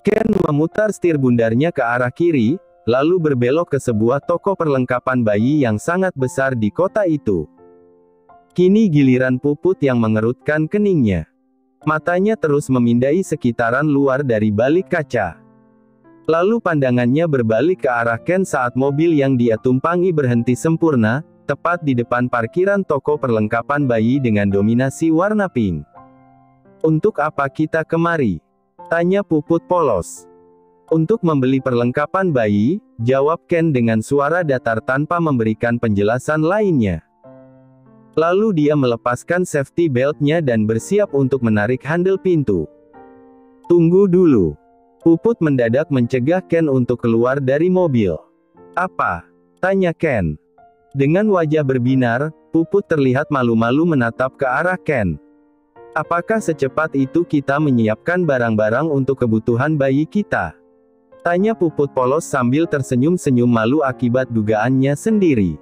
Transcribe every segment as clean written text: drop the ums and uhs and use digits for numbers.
Ken memutar setir bundarnya ke arah kiri, lalu berbelok ke sebuah toko perlengkapan bayi yang sangat besar di kota itu. Kini giliran Puput yang mengerutkan keningnya. Matanya terus memindai sekitaran luar dari balik kaca. Lalu pandangannya berbalik ke arah Ken saat mobil yang dia tumpangi berhenti sempurna, tepat di depan parkiran toko perlengkapan bayi dengan dominasi warna pink. "Untuk apa kita kemari?" tanya Puput polos. "Untuk membeli perlengkapan bayi," jawab Ken dengan suara datar tanpa memberikan penjelasan lainnya. Lalu dia melepaskan safety belt-nya dan bersiap untuk menarik handle pintu. "Tunggu dulu." Puput mendadak mencegah Ken untuk keluar dari mobil. "Apa?" tanya Ken. Dengan wajah berbinar, Puput terlihat malu-malu menatap ke arah Ken. "Apakah secepat itu kita menyiapkan barang-barang untuk kebutuhan bayi kita?" tanya Puput polos sambil tersenyum-senyum malu akibat dugaannya sendiri.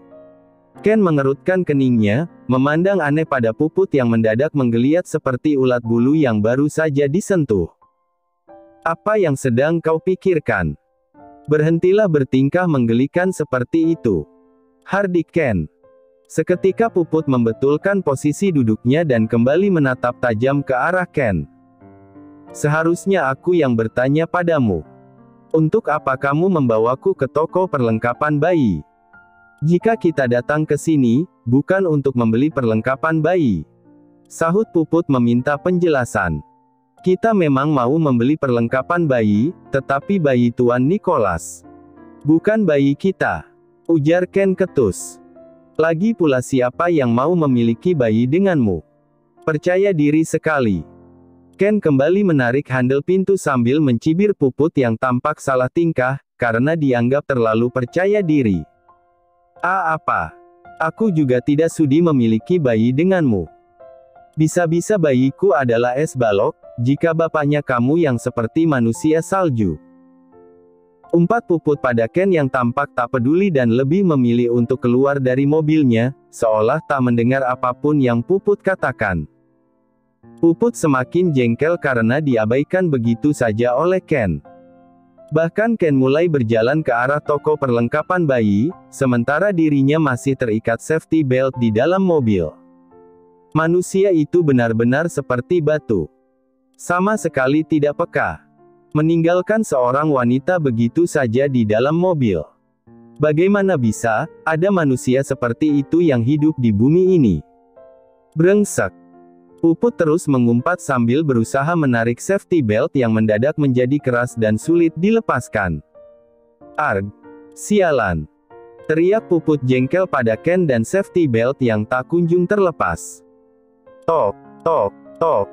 Ken mengerutkan keningnya, memandang aneh pada Puput yang mendadak menggeliat seperti ulat bulu yang baru saja disentuh. "Apa yang sedang kau pikirkan? Berhentilah bertingkah menggelikan seperti itu," hardik Ken. Seketika Puput membetulkan posisi duduknya dan kembali menatap tajam ke arah Ken. "Seharusnya aku yang bertanya padamu. Untuk apa kamu membawaku ke toko perlengkapan bayi? Jika kita datang ke sini, bukan untuk membeli perlengkapan bayi," sahut Puput meminta penjelasan. "Kita memang mau membeli perlengkapan bayi, tetapi bayi Tuan Nicholas. Bukan bayi kita," ujar Ken ketus. "Lagi pula siapa yang mau memiliki bayi denganmu? Percaya diri sekali." Ken kembali menarik handle pintu sambil mencibir Puput yang tampak salah tingkah, karena dianggap terlalu percaya diri. Apa? Aku juga tidak sudi memiliki bayi denganmu. Bisa-bisa bayiku adalah es balok, jika bapaknya kamu yang seperti manusia salju." Umpat Puput pada Ken yang tampak tak peduli dan lebih memilih untuk keluar dari mobilnya, seolah tak mendengar apapun yang Puput katakan. Puput semakin jengkel karena diabaikan begitu saja oleh Ken. Bahkan Ken mulai berjalan ke arah toko perlengkapan bayi, sementara dirinya masih terikat safety belt di dalam mobil. Manusia itu benar-benar seperti batu. Sama sekali tidak peka. Meninggalkan seorang wanita begitu saja di dalam mobil. Bagaimana bisa ada manusia seperti itu yang hidup di bumi ini? Brengsek. Puput terus mengumpat sambil berusaha menarik safety belt yang mendadak menjadi keras dan sulit dilepaskan. "Arg! Sialan!" teriak Puput jengkel pada Ken dan safety belt yang tak kunjung terlepas. Tok, tok, tok.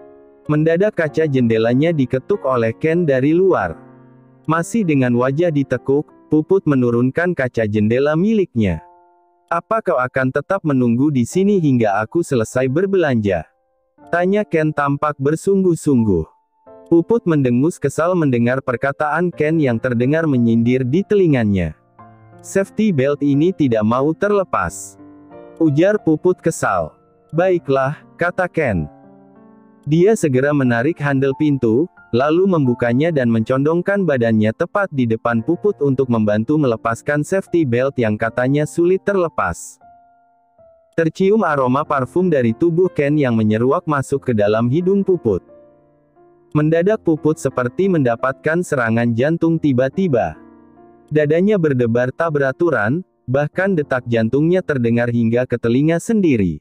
Mendadak kaca jendelanya diketuk oleh Ken dari luar. Masih dengan wajah ditekuk, Puput menurunkan kaca jendela miliknya. "Apa kau akan tetap menunggu di sini hingga aku selesai berbelanja?" tanya Ken tampak bersungguh-sungguh. Puput mendengus kesal mendengar perkataan Ken yang terdengar menyindir di telinganya. "Safety belt ini tidak mau terlepas," ujar Puput kesal. "Baiklah," kata Ken. Dia segera menarik handle pintu, lalu membukanya dan mencondongkan badannya tepat di depan Puput untuk membantu melepaskan safety belt yang katanya sulit terlepas. Tercium aroma parfum dari tubuh Ken yang menyeruak masuk ke dalam hidung Puput. Mendadak Puput seperti mendapatkan serangan jantung tiba-tiba. Dadanya berdebar tak beraturan, bahkan detak jantungnya terdengar hingga ke telinga sendiri.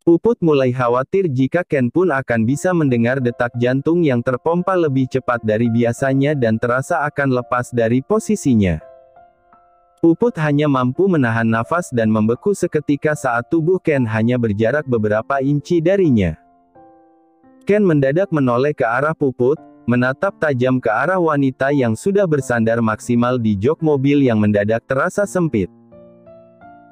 Puput mulai khawatir jika Ken pun akan bisa mendengar detak jantung yang terpompa lebih cepat dari biasanya dan terasa akan lepas dari posisinya. Puput hanya mampu menahan nafas dan membeku seketika saat tubuh Ken hanya berjarak beberapa inci darinya. Ken mendadak menoleh ke arah Puput, menatap tajam ke arah wanita yang sudah bersandar maksimal di jok mobil yang mendadak terasa sempit.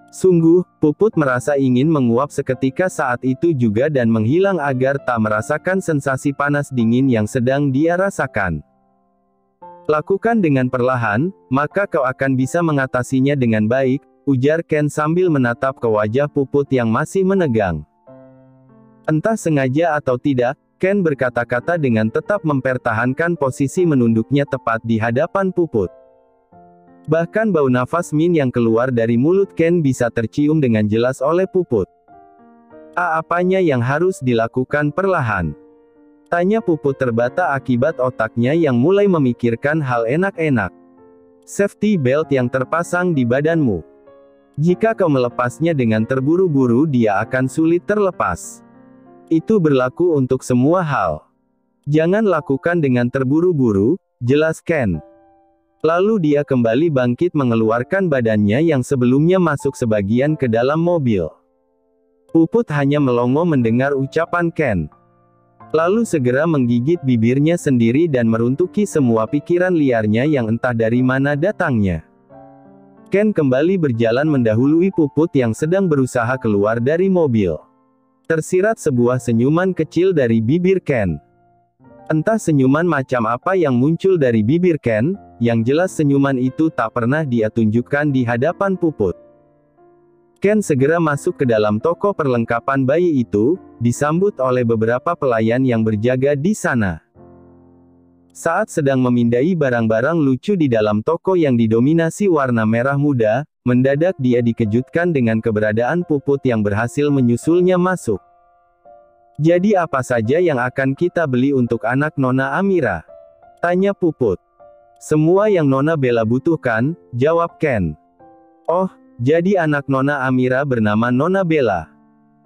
Sungguh, Puput merasa ingin menguap seketika saat itu juga dan menghilang agar tak merasakan sensasi panas dingin yang sedang dia rasakan. "Lakukan dengan perlahan, maka kau akan bisa mengatasinya dengan baik," ujar Ken sambil menatap ke wajah Puput yang masih menegang. Entah sengaja atau tidak, Ken berkata-kata dengan tetap mempertahankan posisi menunduknya tepat di hadapan Puput. Bahkan bau nafas Min yang keluar dari mulut Ken bisa tercium dengan jelas oleh Puput. Apanya yang harus dilakukan perlahan? Tanya Puput terbata akibat otaknya yang mulai memikirkan hal enak-enak. Safety belt yang terpasang di badanmu. Jika kau melepasnya dengan terburu-buru, dia akan sulit terlepas. Itu berlaku untuk semua hal. Jangan lakukan dengan terburu-buru, jelas Ken. Lalu dia kembali bangkit mengeluarkan badannya yang sebelumnya masuk sebagian ke dalam mobil. Puput hanya melongo mendengar ucapan Ken. Lalu segera menggigit bibirnya sendiri dan meruntuki semua pikiran liarnya yang entah dari mana datangnya. Ken kembali berjalan mendahului Puput yang sedang berusaha keluar dari mobil. Tersirat sebuah senyuman kecil dari bibir Ken. Entah senyuman macam apa yang muncul dari bibir Ken, yang jelas senyuman itu tak pernah dia tunjukkan di hadapan Puput. Ken segera masuk ke dalam toko perlengkapan bayi itu, disambut oleh beberapa pelayan yang berjaga di sana. Saat sedang memindai barang-barang lucu di dalam toko yang didominasi warna merah muda, mendadak dia dikejutkan dengan keberadaan Puput yang berhasil menyusulnya masuk. Jadi apa saja yang akan kita beli untuk anak Nona Amira? Tanya Puput. Semua yang Nona Bella butuhkan, jawab Ken. Oh, jadi anak Nona Amira bernama Nona Bella.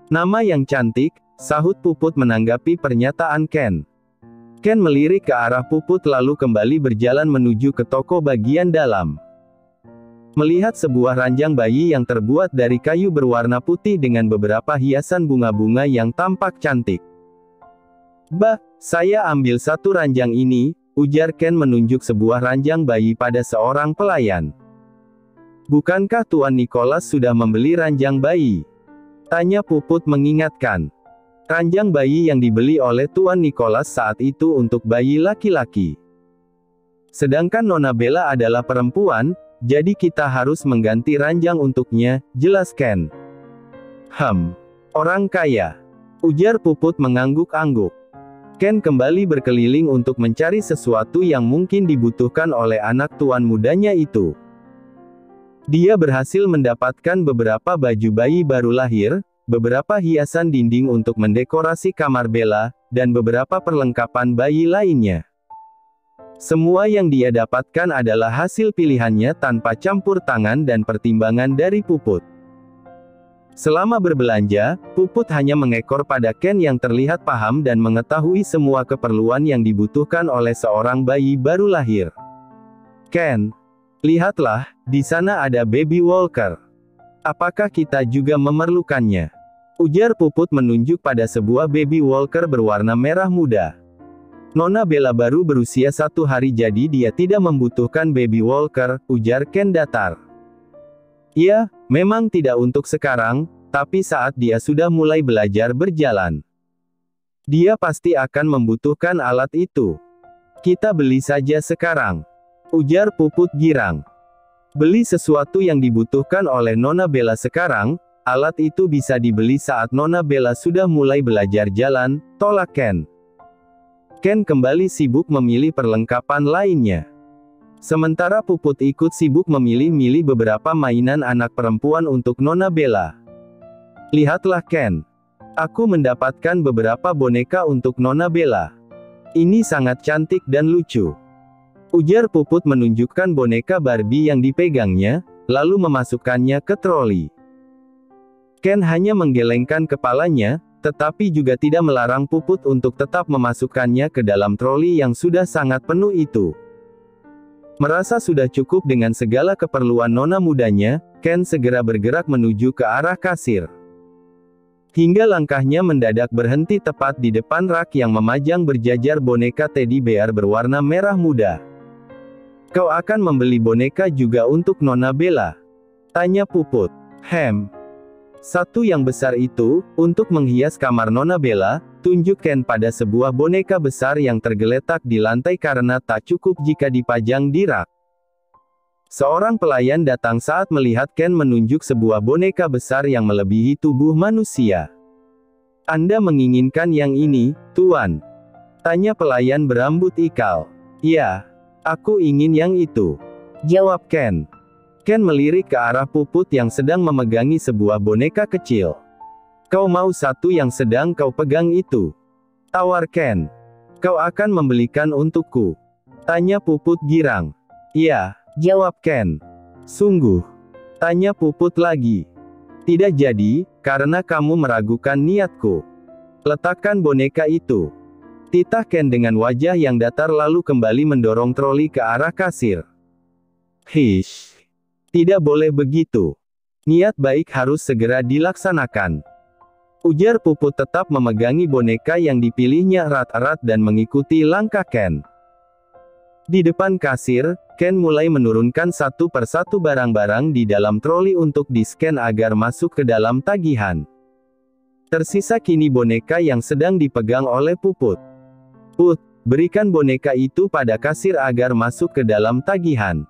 Nama yang cantik, sahut Puput menanggapi pernyataan Ken. Ken melirik ke arah Puput lalu kembali berjalan menuju ke toko bagian dalam. Melihat sebuah ranjang bayi yang terbuat dari kayu berwarna putih dengan beberapa hiasan bunga-bunga yang tampak cantik. Bah, saya ambil satu ranjang ini, ujar Ken menunjuk sebuah ranjang bayi pada seorang pelayan. Bukankah Tuan Nicholas sudah membeli ranjang bayi? Tanya Puput mengingatkan. Ranjang bayi yang dibeli oleh Tuan Nicholas saat itu untuk bayi laki-laki. Sedangkan Nona Bella adalah perempuan, jadi kita harus mengganti ranjang untuknya, jelas Ken. Orang kaya. Ujar Puput mengangguk-angguk. Ken kembali berkeliling untuk mencari sesuatu yang mungkin dibutuhkan oleh anak tuan mudanya itu. Dia berhasil mendapatkan beberapa baju bayi baru lahir, beberapa hiasan dinding untuk mendekorasi kamar Bella, dan beberapa perlengkapan bayi lainnya. Semua yang dia dapatkan adalah hasil pilihannya tanpa campur tangan dan pertimbangan dari Puput. Selama berbelanja, Puput hanya mengekor pada Ken yang terlihat paham dan mengetahui semua keperluan yang dibutuhkan oleh seorang bayi baru lahir. Ken, lihatlah, di sana ada baby walker. Apakah kita juga memerlukannya? Ujar Puput menunjuk pada sebuah baby walker berwarna merah muda. Nona Bella baru berusia 1 hari jadi dia tidak membutuhkan baby walker, ujar Ken datar. Ya, memang tidak untuk sekarang, tapi saat dia sudah mulai belajar berjalan, dia pasti akan membutuhkan alat itu. Kita beli saja sekarang, ujar Puput girang. Beli sesuatu yang dibutuhkan oleh Nona Bella sekarang, alat itu bisa dibeli saat Nona Bella sudah mulai belajar jalan, tolak Ken. Ken kembali sibuk memilih perlengkapan lainnya. Sementara Puput ikut sibuk memilih-milih beberapa mainan anak perempuan untuk Nona Bella. Lihatlah Ken. Aku mendapatkan beberapa boneka untuk Nona Bella. Ini sangat cantik dan lucu. Ujar Puput menunjukkan boneka Barbie yang dipegangnya, lalu memasukkannya ke troli. Ken hanya menggelengkan kepalanya, tetapi juga tidak melarang Puput untuk tetap memasukkannya ke dalam troli yang sudah sangat penuh itu. Merasa sudah cukup dengan segala keperluan nona mudanya, Ken segera bergerak menuju ke arah kasir. Hingga langkahnya mendadak berhenti tepat di depan rak yang memajang berjajar boneka teddy bear berwarna merah muda. Kau akan membeli boneka juga untuk Nona Bella? Tanya Puput. Satu yang besar itu, untuk menghias kamar Nona Bella, tunjuk Ken pada sebuah boneka besar yang tergeletak di lantai karena tak cukup jika dipajang di rak. Seorang pelayan datang saat melihat Ken menunjuk sebuah boneka besar yang melebihi tubuh manusia. Anda menginginkan yang ini, Tuan? Tanya pelayan berambut ikal. Ya, aku ingin yang itu, jawab Ken. Ken melirik ke arah Puput yang sedang memegangi sebuah boneka kecil. Kau mau satu yang sedang kau pegang itu? Tawar Ken. Kau akan membelikan untukku? Tanya Puput girang. Ya, jawab Ken. Sungguh? Tanya Puput lagi. Tidak jadi, karena kamu meragukan niatku. Letakkan boneka itu. Titah Ken dengan wajah yang datar lalu kembali mendorong troli ke arah kasir. Hish. Tidak boleh begitu. Niat baik harus segera dilaksanakan. Ujar Puput tetap memegangi boneka yang dipilihnya erat-erat dan mengikuti langkah Ken. Di depan kasir, Ken mulai menurunkan satu persatu barang-barang di dalam troli untuk di-scan agar masuk ke dalam tagihan. Tersisa kini boneka yang sedang dipegang oleh Puput. Put, berikan boneka itu pada kasir agar masuk ke dalam tagihan.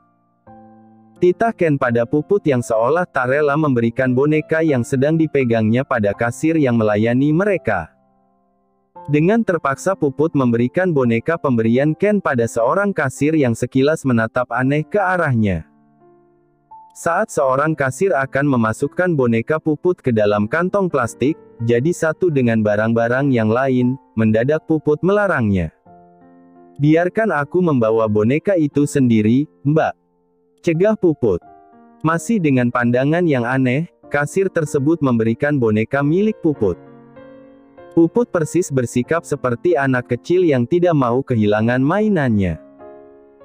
Titah Ken pada Puput yang seolah tak rela memberikan boneka yang sedang dipegangnya pada kasir yang melayani mereka. Dengan terpaksa Puput memberikan boneka pemberian Ken pada seorang kasir yang sekilas menatap aneh ke arahnya. Saat seorang kasir akan memasukkan boneka Puput ke dalam kantong plastik, jadi satu dengan barang-barang yang lain, mendadak Puput melarangnya. Biarkan aku membawa boneka itu sendiri, Mbak. Cegah Puput. Masih dengan pandangan yang aneh, kasir tersebut memberikan boneka milik Puput. Puput persis bersikap seperti anak kecil yang tidak mau kehilangan mainannya.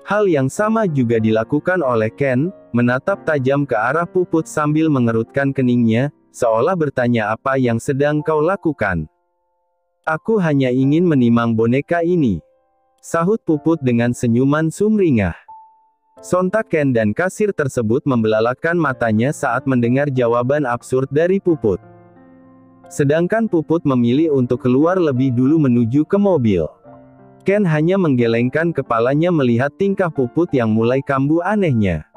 Hal yang sama juga dilakukan oleh Ken, menatap tajam ke arah Puput sambil mengerutkan keningnya, seolah bertanya apa yang sedang kau lakukan. Aku hanya ingin menimang boneka ini. Sahut Puput dengan senyuman sumringah. Sontak Ken dan kasir tersebut membelalakkan matanya saat mendengar jawaban absurd dari Puput. Sedangkan Puput memilih untuk keluar lebih dulu menuju ke mobil. Ken hanya menggelengkan kepalanya melihat tingkah Puput yang mulai kambuh anehnya.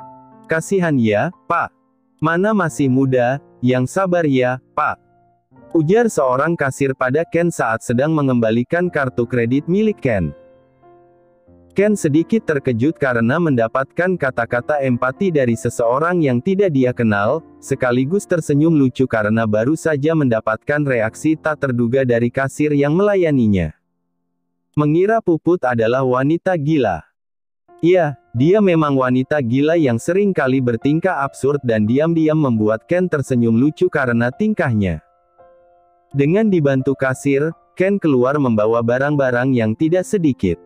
Kasihan ya, Pak. Mana masih muda, yang sabar ya, Pak. Ujar seorang kasir pada Ken saat sedang mengembalikan kartu kredit milik Ken. Ken sedikit terkejut karena mendapatkan kata-kata empati dari seseorang yang tidak dia kenal, sekaligus tersenyum lucu karena baru saja mendapatkan reaksi tak terduga dari kasir yang melayaninya. Mengira Puput adalah wanita gila. Iya, dia memang wanita gila yang sering kali bertingkah absurd dan diam-diam membuat Ken tersenyum lucu karena tingkahnya. Dengan dibantu kasir, Ken keluar membawa barang-barang yang tidak sedikit.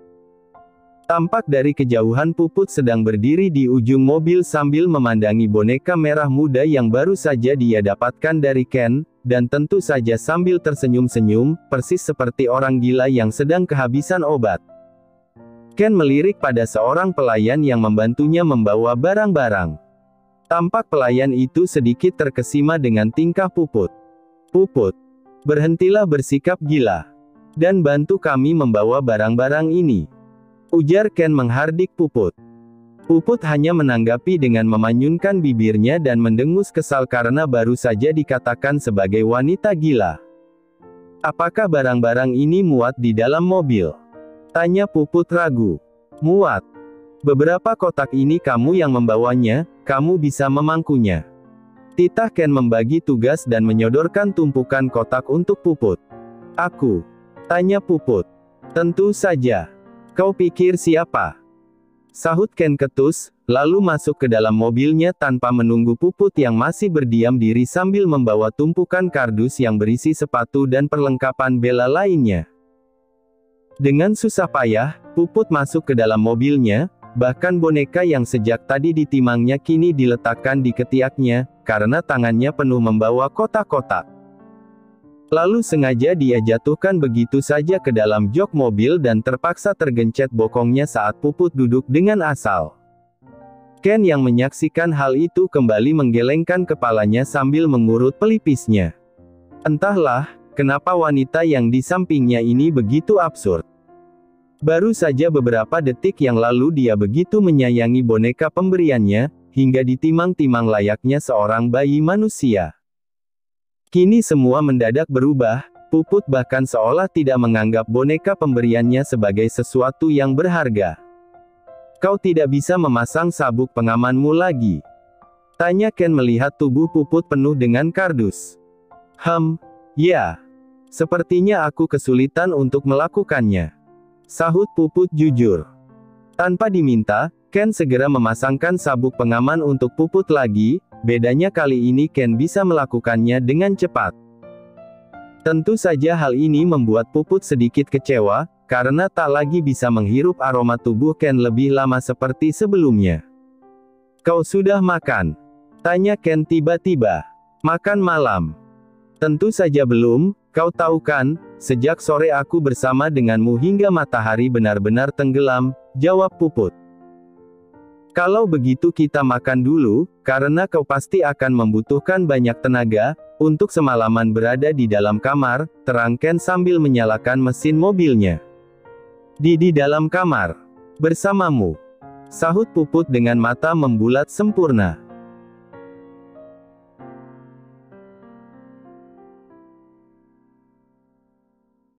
Tampak dari kejauhan Puput sedang berdiri di ujung mobil sambil memandangi boneka merah muda yang baru saja dia dapatkan dari Ken, dan tentu saja sambil tersenyum-senyum, persis seperti orang gila yang sedang kehabisan obat. Ken melirik pada seorang pelayan yang membantunya membawa barang-barang. Tampak pelayan itu sedikit terkesima dengan tingkah Puput. Puput, berhentilah bersikap gila. Dan bantu kami membawa barang-barang ini. Ujar Ken menghardik Puput. Puput hanya menanggapi dengan memanyunkan bibirnya dan mendengus kesal karena baru saja dikatakan sebagai wanita gila. Apakah barang-barang ini muat di dalam mobil? Tanya Puput ragu. Muat. Beberapa kotak ini kamu yang membawanya, kamu bisa memangkunya. Titah Ken membagi tugas dan menyodorkan tumpukan kotak untuk Puput. Aku? Tanya Puput. Tentu saja. Kau pikir siapa? Sahut Ken ketus, lalu masuk ke dalam mobilnya tanpa menunggu Puput yang masih berdiam diri sambil membawa tumpukan kardus yang berisi sepatu dan perlengkapan bela lainnya. Dengan susah payah, Puput masuk ke dalam mobilnya, bahkan boneka yang sejak tadi ditimangnya kini diletakkan di ketiaknya, karena tangannya penuh membawa kotak-kotak. Lalu sengaja dia jatuhkan begitu saja ke dalam jok mobil dan terpaksa tergencet bokongnya saat Puput duduk dengan asal. Ken yang menyaksikan hal itu kembali menggelengkan kepalanya sambil mengurut pelipisnya. Entahlah, kenapa wanita yang di sampingnya ini begitu absurd. Baru saja beberapa detik yang lalu dia begitu menyayangi boneka pemberiannya, hingga ditimang-timang layaknya seorang bayi manusia. Kini semua mendadak berubah, Puput bahkan seolah tidak menganggap boneka pemberiannya sebagai sesuatu yang berharga. Kau tidak bisa memasang sabuk pengamanmu lagi? Tanya Ken melihat tubuh Puput penuh dengan kardus. Ya. Sepertinya aku kesulitan untuk melakukannya. Sahut Puput jujur. Tanpa diminta, Ken segera memasangkan sabuk pengaman untuk Puput lagi, bedanya kali ini Ken bisa melakukannya dengan cepat. Tentu saja hal ini membuat Puput sedikit kecewa, karena tak lagi bisa menghirup aroma tubuh Ken lebih lama seperti sebelumnya. Kau sudah makan? Tanya Ken tiba-tiba. Makan malam? Tentu saja belum, kau tahu kan, sejak sore aku bersama denganmu hingga matahari benar-benar tenggelam, jawab Puput. Kalau begitu kita makan dulu, karena kau pasti akan membutuhkan banyak tenaga, untuk semalaman berada di dalam kamar, terang Ken sambil menyalakan mesin mobilnya. Di dalam kamar. Bersamamu. Sahut Puput dengan mata membulat sempurna.